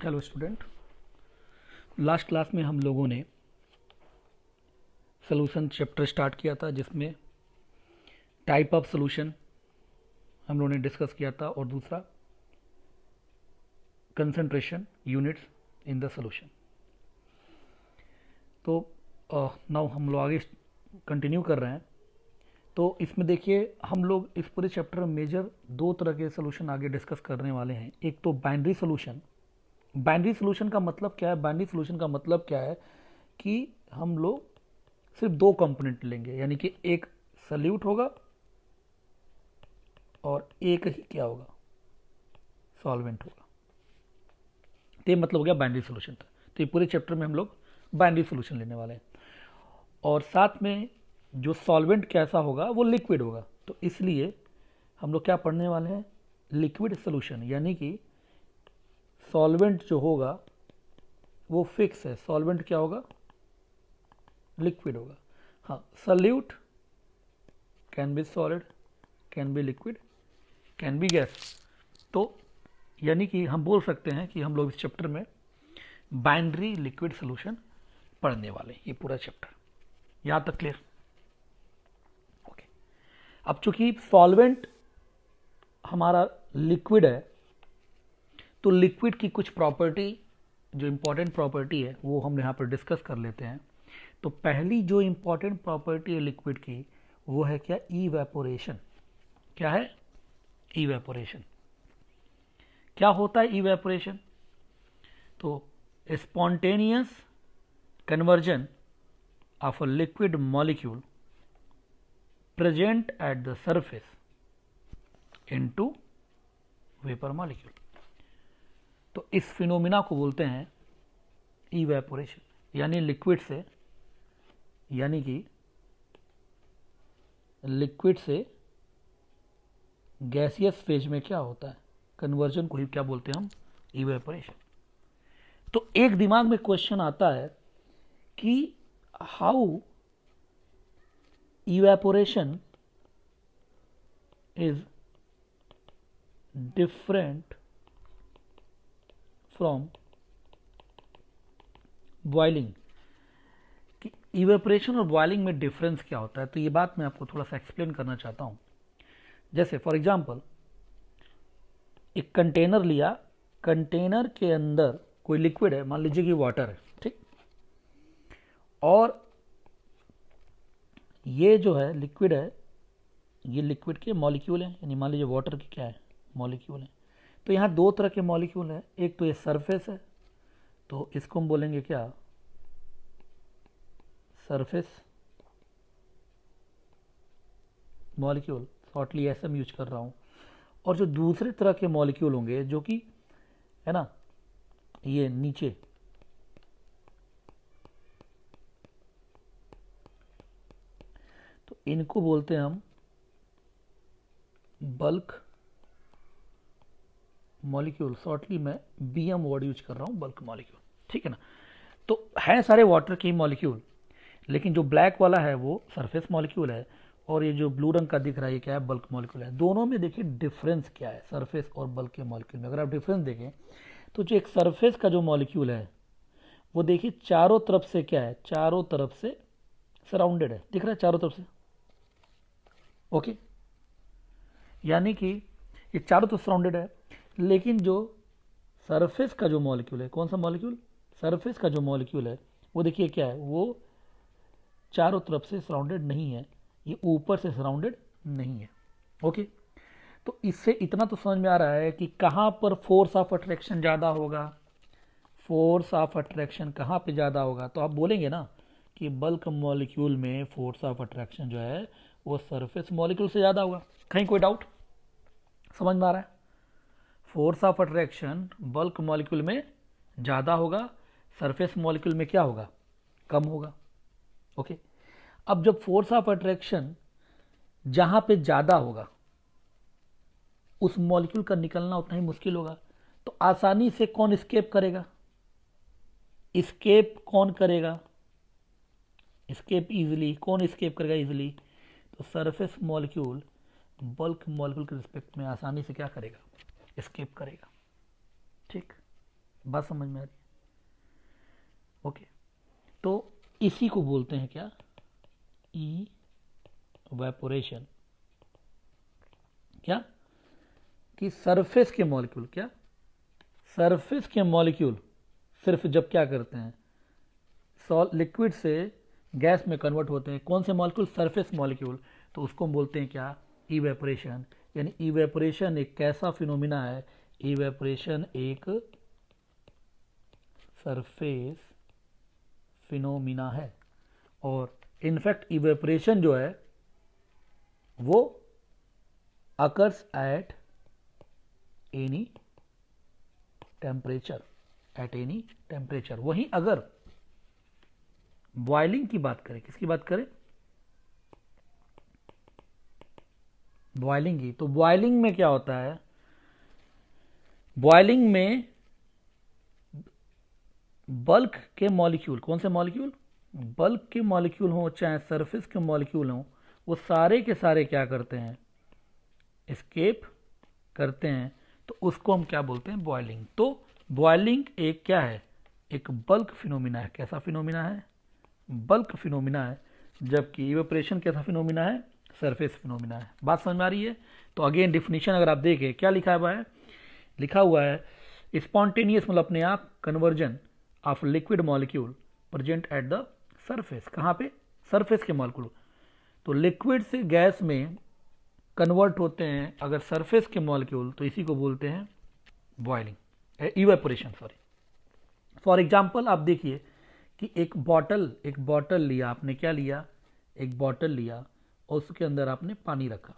Hello student. Last class में हम लोगों ने सॉल्यूशन चैप्टर स्टार्ट किया था, जिसमें टाइप ऑफ सॉल्यूशन हम लोगों ने डिस्कस किया था और दूसरा concentration units in the solution. तो नाउ हम लोग आगे कंटिन्यू कर रहे हैं। तो इसमें देखिए, हम लोग इस पूरे चैप्टर में मेजर दो तरह के सॉल्यूशन आगे डिस्कस करने वाले हैं। एक तो बाइनरी सॉल्यूशन। बाइनरी सॉल्यूशन का मतलब क्या है? बाइनरी सॉल्यूशन का मतलब क्या है कि हम लोग सिर्फ दो कंपोनेंट लेंगे, यानी कि एक सॉल्यूट होगा और एक ही क्या होगा, सॉल्वेंट होगा। तो ये मतलब हो गया बाइनरी सॉल्यूशन था। तो ये पूरे चैप्टर में हम लोग बाइनरी सॉल्यूशन लेने वाले हैं, और साथ में जो सॉल्वेंट कैसा होगा वो लिक्विड होगा। तो इसलिए हम लोग क्या पढ़ने वाले हैं, लिक्विड सॉल्यूशन, यानी कि सॉल्वेंट जो होगा वो फिक्स है। सॉल्वेंट क्या होगा? लिक्विड होगा। हाँ, solute can be solid, can be liquid, can be gas. तो यानी कि हम बोल सकते हैं कि हम लोग इस चैप्टर में बाइनरी लिक्विड सॉल्यूशन पढ़ने वाले हैं। ये पूरा चैप्टर यहां तक क्लियर? ओके। अब चूंकि सॉल्वेंट हमारा लिक्विड है, तो लिक्विड की कुछ प्रॉपर्टी, जो इंपॉर्टेंट प्रॉपर्टी है, वो हम यहां पर डिस्कस कर लेते हैं। तो पहली जो इंपॉर्टेंट प्रॉपर्टी है लिक्विड की, वो है क्या? इवेपोरेशन। क्या है? इवेपोरेशन। क्या होता है इवेपोरेशन? तो spontaneous conversion of a liquid molecule present at the surface into vapour molecule. तो इस फिनोमिना को बोलते हैं इवेपोरेशन, यानी लिक्विड से, यानी कि लिक्विड से गैसियस फेज में क्या होता है, कन्वर्जन को ही क्या बोलते हैं हम? इवेपोरेशन। तो एक दिमाग में क्वेश्चन आता है कि how evaporation is different from boiling, कि इवेपोरेशन और बॉइलिंग में डिफरेंस क्या होता है। तो ये बात मैं आपको थोड़ा सा एक्सप्लेन करना चाहता हूं। जैसे फॉर एग्जांपल, एक कंटेनर लिया, कंटेनर के अंदर कोई लिक्विड है, मान लीजिए कि वाटर है, ठीक, और ये जो है लिक्विड है, ये लिक्विड के मॉलिक्यूल हैं, यानी मान लीजिए वाटर के क्या है, मॉलिक्यूल हैं। तो यहाँ दो तरह के मॉलिक्यूल हैं। एक तो ये सरफेस है, तो इसको हम बोलेंगे क्या? सरफेस मॉलिक्यूल, शॉर्टली ऐसे मैं यूज कर रहा हूँ। और जो दूसरे तरह के मॉलिक्यूल होंगे, जो कि है ना, ये नीचे, तो इनको बोलते हैं हम बल्क मॉलिक्यूल। शॉर्टली मैं बीएम वर्ड यूज कर रहा हूँ, बल्क मॉलिक्यूल, ठीक है ना। तो है सारे वाटर के मॉलिक्यूल, लेकिन जो ब्लैक वाला है वो सरफेस मॉलिक्यूल है, और ये जो ब्लू रंग का दिख रहा है ये क्या है? बल्क मॉलिक्यूल है। दोनों में देखिए डिफरेंस क्या है सरफेस और बल्क के मॉलिक्यूल में। अगर आप डिफरेंस देखें तो जो एक सरफेस का जो मॉलिक्यूल है वो देखिए चारों तरफ से क्या है? चारों तरफ से सराउंडेड है, दिख रहा है चारों तरफ से, ओके, यानी कि ये चारों तरफ सराउंडेड है। लेकिन जो सरफेस का जो मॉलिक्यूल है, कौन सा मॉलिक्यूल? सरफेस का जो मॉलिक्यूल है वो देखिए क्या है, वो चारों तरफ से सराउंडेड नहीं है, ये ऊपर से सराउंडेड नहीं है, ओके। तो इससे इतना तो समझ में आ रहा है कि कहां पर फोर्स ऑफ अट्रैक्शन ज्यादा होगा। फोर्स ऑफ अट्रैक्शन कहां पे ज्यादा होगा? तो आप बोलेंगे ना कि बल्क मॉलिक्यूल में फोर्स ऑफ अट्रैक्शन जो है वो सरफेस मॉलिक्यूल से ज्यादा होगा। कहीं कोई डाउट? समझ में आ रहा है? Force of attraction bulk molecule में ज्यादा होगा, सरफेस मॉलिक्यूल में क्या होगा? कम होगा, ओके। अब जब फोर्स ऑफ अट्रैक्शन जहां पे ज्यादा होगा, उस मॉलिक्यूल का निकलना उतना ही मुश्किल होगा। तो आसानी से कौन स्केप करेगा? स्केप कौन करेगा? स्केप इजिली कौन स्केप करेगा इजिली? तो सरफेस मॉलिक्यूल बल्क मॉलिक्यूल के रिस्पेक्ट में आसानी से क्या करेगा? स्केप करेगा, ठीक। बात समझ में आ रही है? ओके, तो इसी को बोलते हैं क्या, इवेपोरेशन। क्या कि सरफेस के मॉलिक्यूल, क्या सरफेस के मॉलिक्यूल सिर्फ जब क्या करते हैं, लिक्विड से गैस में कन्वर्ट होते हैं, कौन से मॉलिक्यूल, सरफेस मॉलिक्यूल, तो उसको हम बोलते हैं क्या, इवेपोरेशन। यानी इवेपोरेशन एक कैसा फिनोमिना है, इवेपोरेशन एक सरफेस फिनोमिना है। और इनफैक्ट इवेपोरेशन जो है वो occurs at any temperature, at any temperature. वहीं अगर बॉइलिंग की बात करें, किसकी बात करें, बॉइलिंग की, तो बॉइलिंग में क्या होता है, बॉइलिंग में बल्क के मॉलिक्यूल, कौन से मॉलिक्यूल, बल्क के मॉलिक्यूल हो चाहे सरफेस के मॉलिक्यूल हो, वो सारे के सारे क्या करते हैं, एस्केप करते हैं। तो उसको हम क्या बोलते हैं, बॉइलिंग। तो बॉइलिंग एक क्या है, एक बल्क फिनोमिना है। कैसा फिनोमिना है, बल्क फिनोमिना है। जबकि इवेपोरेशन कैसा फिनोमिना है, सरफेस फिनोमिना है। बात समझ में आ रही है? तो अगेन डिफिनीशन अगर आप देखें क्या लिखा हुआ है, लिखा हुआ है स्पॉन्टेनियस मतलब अपने आप conversion of liquid molecule present at the surface. कहाँ पे, सरफेस के मॉलिक्यूल। तो लिक्विड से गैस में कन्वर्ट होते हैं अगर सरफेस के मॉलिक्यूल, तो इसी को बोलते हैं boiling, evaporation sorry. For example आप देखिए कि एक बॉटल लिया आपने, क्या लिया, एक बॉटल लिया और उसके अंदर आपने पानी रखा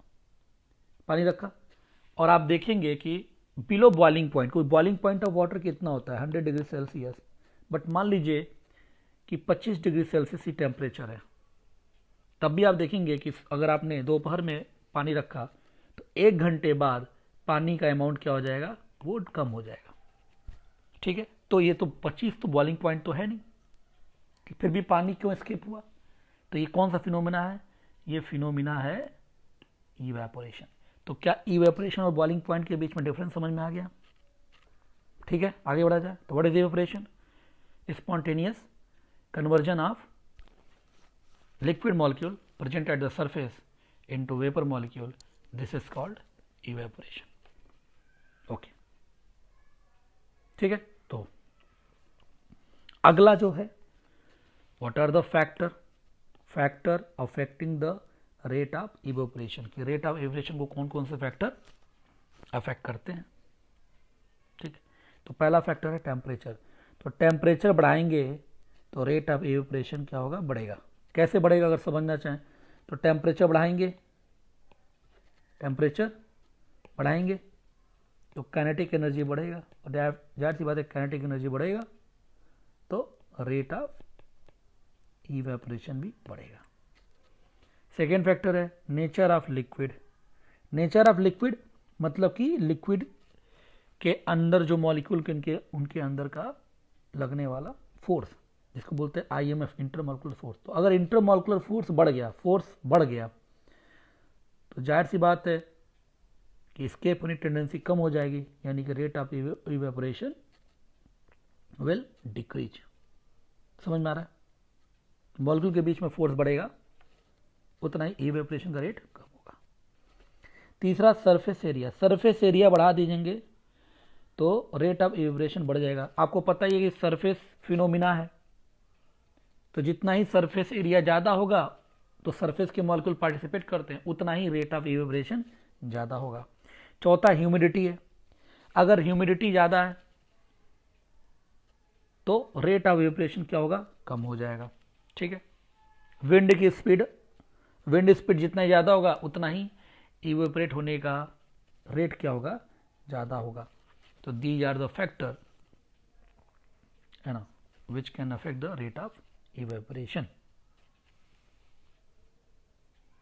और आप देखेंगे कि बिलो बॉइलिंग पॉइंट, कोई बॉइलिंग पॉइंट ऑफ वाटर कितना होता है, 100 डिग्री सेल्सियस। बट मान लीजिए कि 25 डिग्री सेल्सियस ही टेम्परेचर है, तब भी आप देखेंगे कि अगर आपने दोपहर में पानी रखा तो 1 घंटे बाद पानी का अमाउंट क्या हो जाएगा, वो कम हो जाएगा। ठीक है, तो ये तो 25 तो बॉइलिंग पॉइंट तो है नहीं, कि फिर भी पानी क्यों एस्केप हुआ। तो ये कौन सा फिनोमिना है, ये फिनोमिना है इवेपोरेशन। तो क्या इवेपोरेशन और बॉइलिंग पॉइंट के बीच में डिफरेंस समझ में आ गया? ठीक है, आगे बढ़ा जाए। तो what is evaporation, spontaneous conversion of liquid molecule present at the surface into vapor molecule, this is called evaporation. Okay, ठीक है। तो अगला जो है, what are the factor affecting the rate of evaporation, कि rate of evaporation को कौन कौन से फैक्टर अफेक्ट करते हैं। ठीक, तो पहला फैक्टर है टेम्परेचर। तो टेम्परेचर बढ़ाएंगे तो रेट ऑफ इवेपोरेशन क्या होगा, बढ़ेगा। कैसे बढ़ेगा अगर समझना चाहें तो टेम्परेचर बढ़ाएंगे तो काइनेटिक एनर्जी बढ़ेगा, और जाहिर सी बात है काइनेटिक एनर्जी बढ़ेगा तो रेट ऑफ इवेपोरेशन भी बढ़ेगा। सेकेंड फैक्टर है nature of liquid. Nature of liquid मतलब कि लिक्विड के अंदर जो मॉलिक्यूल के उनके अंदर का लगने वाला फोर्स, जिसको बोलते हैं IMF, इंटरमॉलिक्यूलर फोर्स। तो अगर इंटरमॉलिक्यूलर फोर्स बढ़ गया तो जाहिर सी बात है कि एस्केप होने की टेंडेंसी कम हो जाएगी, यानी कि rate of evaporation will decrease. समझ में आ रहा है? मॉलिक्यूल के बीच में फोर्स बढ़ेगा उतना ही इवेपोरेशन का रेट कम होगा। तीसरा सरफेस एरिया बढ़ा दीजिएंगे तो रेट ऑफ इवेपोरेशन बढ़ जाएगा। आपको पता ही है कि सरफेस फिनोमिना है, तो जितना ही सरफेस एरिया ज़्यादा होगा तो सरफेस के मॉलिक्यूल पार्टिसिपेट करते हैं, उतना ही रेट ऑफ इवेपोरेशन ज़्यादा होगा। चौथा ह्यूमिडिटी है। अगर ह्यूमिडिटी ज़्यादा है तो रेट ऑफ इवेपोरेशन क्या होगा, कम हो जाएगा। ठीक है, विंड स्पीड जितना ज़्यादा होगा उतना ही इवेपोरेट होने का रेट क्या होगा, ज़्यादा होगा। तो दीज आर द फैक्टर है ना which can affect the rate of evaporation.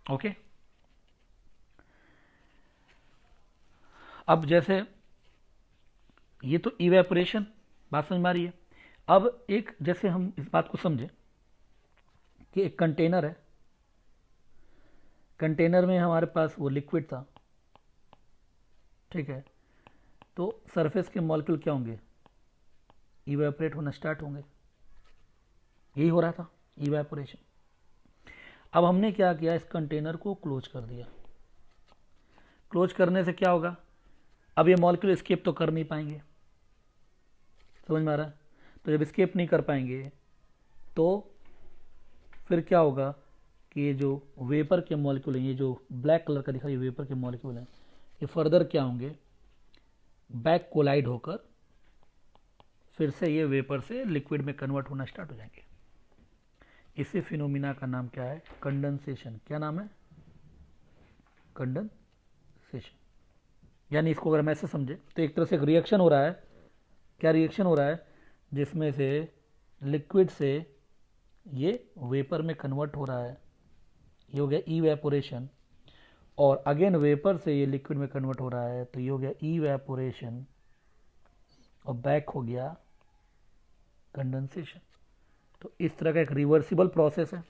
Okay, अब जैसे ये तो इवेपोरेशन बात समझ में आ रही है। अब एक जैसे हम इस बात को समझें कि एक कंटेनर है, कंटेनर में हमारे पास वो लिक्विड था। ठीक है, तो सरफेस के मॉलिक्यूल क्या होंगे, इवेपोरेट होना स्टार्ट होंगे। यही हो रहा था, इवेपोरेशन। अब हमने क्या किया, इस कंटेनर को क्लोज कर दिया। क्लोज करने से क्या होगा, अब ये मॉलिक्यूल एस्केप तो कर नहीं पाएंगे, समझ में आ रहा है। तो जब एस्केप नहीं कर पाएंगे तो फिर क्या होगा कि ये जो वेपर के मॉलिक्यूल हैं, ये जो ब्लैक कलर का दिखा ये वेपर के मॉलिक्यूल हैं, ये फर्दर क्या होंगे, बैक कोलाइड होकर फिर से ये वेपर से लिक्विड में कन्वर्ट होना स्टार्ट हो जाएंगे। इसी फिनोमिना का नाम क्या है, कंडेंसेशन। क्या नाम है, कंडेंसेशन। यानी इसको अगर हम ऐसे समझे तो एक तरह से एक रिएक्शन हो रहा है। क्या रिएक्शन हो रहा है, जिसमें से लिक्विड से ये वेपर में कन्वर्ट हो रहा है, ये हो गया इवेपोरेशन। और अगेन वेपर से ये लिक्विड में कन्वर्ट हो रहा है, तो ये हो गया इवेपोरेशन। और बैक हो गया कंडेंसेशन। तो इस तरह का एक रिवर्सिबल प्रोसेस है।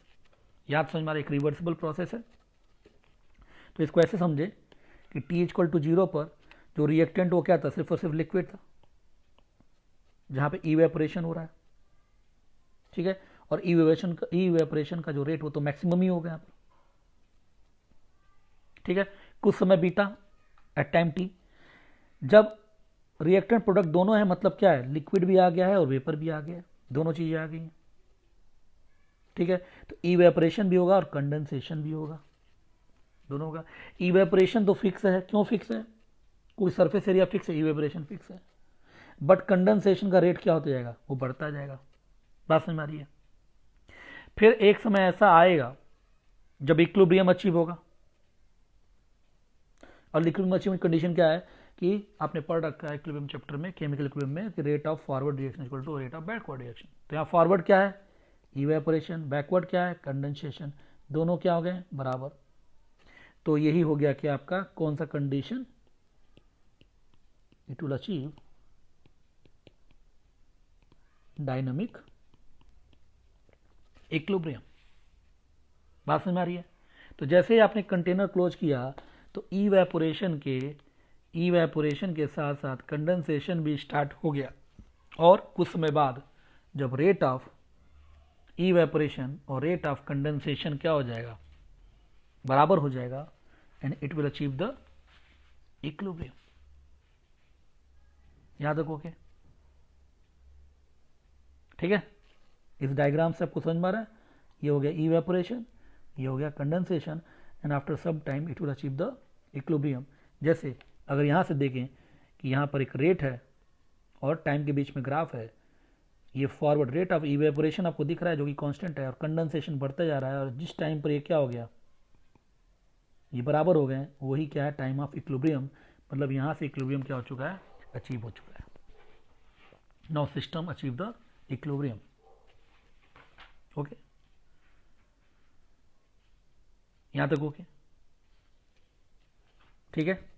याद समझ में, एक रिवर्सिबल प्रोसेस है। तो इसको ऐसे समझे कि T = 0 पर जो रिएक्टेंट वो क्या था, सिर्फ और सिर्फ लिक्विड था, जहां पे इवेपोरेशन हो रहा है। ठीक है, और इवेपोरेशन का जो रेट वो तो मैक्सिमम ही होगा यहाँ पर। ठीक है, कुछ समय बीता एट टाइम T, जब रिएक्टेंट प्रोडक्ट दोनों है, मतलब क्या है, लिक्विड भी आ गया है और वेपर भी आ गया है, दोनों चीजें आ गई हैं। ठीक है, तो इवेपोरेशन भी होगा और कंडेंसेशन भी होगा, दोनों होगा। इवेपोरेशन तो फिक्स है, क्यों फिक्स है, कोई सरफेस एरिया फिक्स है, इवेपोरेशन फिक्स है। बट कंडेंसेशन का रेट क्या होता जाएगा, वो बढ़ता जाएगा। बात समझ में आ रही है। फिर एक समय ऐसा आएगा जब इक्विलिब्रियम अचीव होगा। और इक्विलिब्रियम अचीव कंडीशन क्या है कि आपने पढ़ रखा है इक्विलिब्रियम चैप्टर में, केमिकल इक्विलिब्रियम में, कि rate of forward reaction equal to rate of backward reaction. तो यहाँ फॉरवर्ड क्या है, इवेपोरेशन, बैकवर्ड क्या है, कंडेंसेशन। दोनों क्या हो गए, बराबर। तो यही हो गया कि आपका कौन सा condition, it will achieve dynamic equilibrium. बात समझ में आ रही है। तो जैसे ही आपने कंटेनर क्लोज किया तो इवेपोरेशन के साथ साथ कंडेंसेशन भी स्टार्ट हो गया। और कुछ समय बाद जब रेट ऑफ इवेपोरेशन और रेट ऑफ कंडेंसेशन क्या हो जाएगा, बराबर हो जाएगा, and it will achieve the equilibrium. याद रखोगे, ठीक है। इस डायग्राम से आपको समझ में आ रहा है, ये हो गया इवेपोरेशन, ये हो गया condensation, and after some time it will achieve the equilibrium. जैसे अगर यहाँ से देखें कि यहाँ पर एक रेट है और टाइम के बीच में ग्राफ है, ये फॉरवर्ड रेट ऑफ इवेपोरेशन आपको दिख रहा है जो कि कांस्टेंट है, और कंडेंसेशन बढ़ता जा रहा है, और जिस टाइम पर ये क्या हो गया, ये बराबर हो गए, वही क्या है, टाइम ऑफ इक्विलिब्रियम। मतलब यहाँ से इक्विलिब्रियम क्या हो चुका है, अचीव हो चुका है। Now system achieve the equilibrium. Okay, यहां तक ओके, ठीक है।